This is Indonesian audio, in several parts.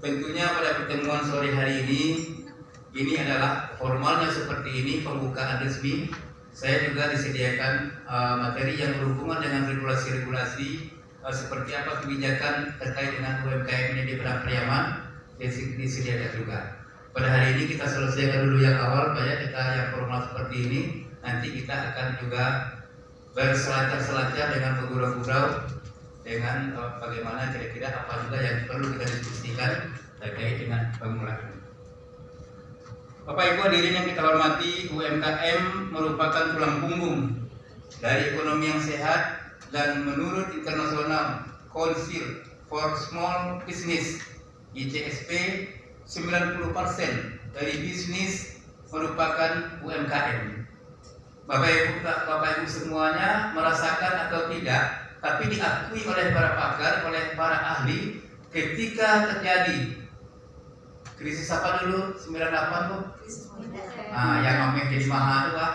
tentunya pada pertemuan sore hari ini adalah formalnya seperti ini, pembukaan resmi. Saya juga disediakan materi yang berhubungan dengan regulasi-regulasi seperti apa kebijakan terkait dengan UMKM ini di Padang Pariaman, disediakan juga. Pada hari ini kita selesaikan dulu yang awal, Pak ya, kita yang formal seperti ini. Nanti kita akan juga berselancar-selancar dengan bergurau-gurau dengan bagaimana kira-kira apa juga yang perlu kita diskusikan terkait dengan pengulangan. Bapak Ibu hadirin yang kita hormati, UMKM merupakan tulang punggung dari ekonomi yang sehat, dan menurut International Council for Small Business (ICSP), 90% dari bisnis merupakan UMKM. Bapak Ibu semuanya merasakan atau tidak, tapi diakui oleh para pakar, oleh para ahli, ketika terjadi krisis apa dulu? 98 Bu? Yang namanya jadi mahal itu Pak?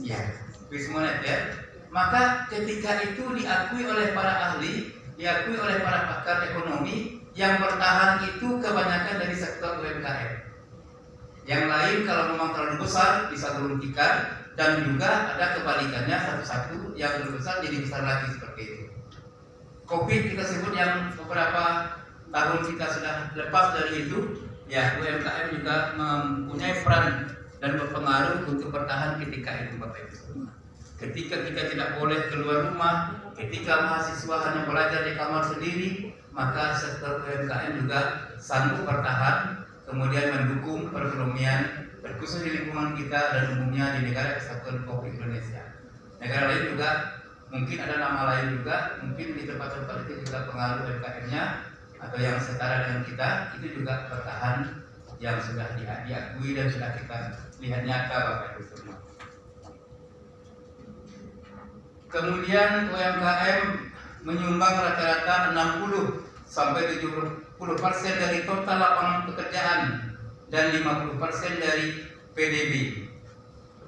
Ya, krisis moneter. Maka ketika itu diakui oleh para ahli, diakui oleh para pakar ekonomi, yang bertahan itu kebanyakan dari sektor UMKM. Yang lain kalau memang terlalu besar bisa turun tikar, dan juga ada kebalikannya, satu-satu yang lebih besar jadi besar lagi seperti itu. Covid kita sebut yang beberapa tahun kita sudah lepas dari itu, ya UMKM juga mempunyai peran dan berpengaruh untuk bertahan ketika itu Bapak Ibu. Ketika kita tidak boleh keluar rumah, ketika mahasiswa hanya belajar di kamar sendiri, maka sektor UMKM juga sanggup bertahan, kemudian mendukung perekonomian, terkhusus di lingkungan kita dan umumnya di negara kesatuan Republik Indonesia. Negara lain juga mungkin ada nama lain juga, mungkin di tempat-tempat itu juga pengaruh UMKM-nya atau yang setara dengan kita itu juga bertahan, yang sudah diakui dan sudah kita lihat nyata Bapak Ibu semua. Kemudian UMKM menyumbang rata-rata 60 sampai 70% dari total lapangan pekerjaan dan 50% dari PDB.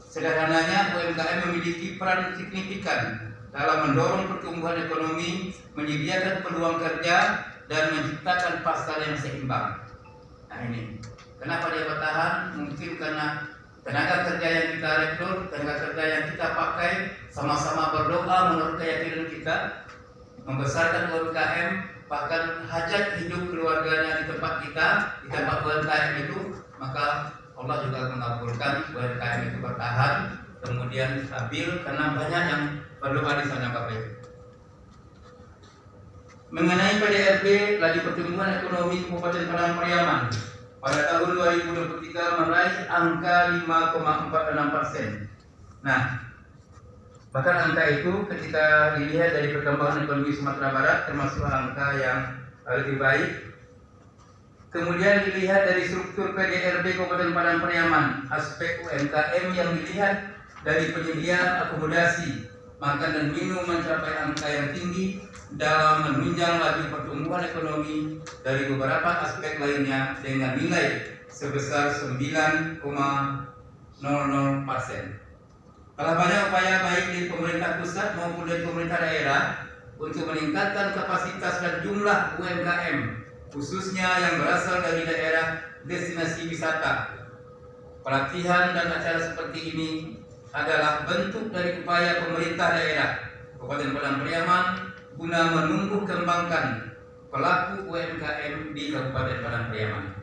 Sederhananya, UMKM memiliki peran signifikan dalam mendorong pertumbuhan ekonomi, menyediakan peluang kerja, dan menciptakan pasar yang seimbang. Nah ini, kenapa dia bertahan? Mungkin karena tenaga kerja yang kita rekrut, tenaga kerja yang kita pakai, sama-sama berdoa menurut keyakinan kita, membesarkan UMKM, bahkan hajat hidup keluarganya di tempat kita, di tempat UMKM itu, maka Allah juga mengabulkan UMKM itu bertahan, kemudian stabil karena banyak yang berdoa di sana Bapak Ibu. Mengenai PDRB, laju pertumbuhan ekonomi Kabupaten Padang Pariaman pada tahun 2023 meraih angka 5,46%. Nah, bahkan angka itu ketika dilihat dari perkembangan ekonomi Sumatera Barat termasuk angka yang lebih baik. Kemudian dilihat dari struktur PDRB Kabupaten Padang Pariaman, aspek UMKM yang dilihat dari penyediaan akomodasi, makan dan minum mencapai angka yang tinggi dalam menunjang laju pertumbuhan ekonomi dari beberapa aspek lainnya dengan nilai sebesar 9,00%. Telah banyak upaya baik dari pemerintah pusat maupun dari pemerintah daerah untuk meningkatkan kapasitas dan jumlah UMKM, khususnya yang berasal dari daerah destinasi wisata. Pelatihan dan acara seperti ini adalah bentuk dari upaya pemerintah daerah Kabupaten Padang Pariaman guna menumbuh kembangkan pelaku UMKM di Kabupaten Padang Pariaman.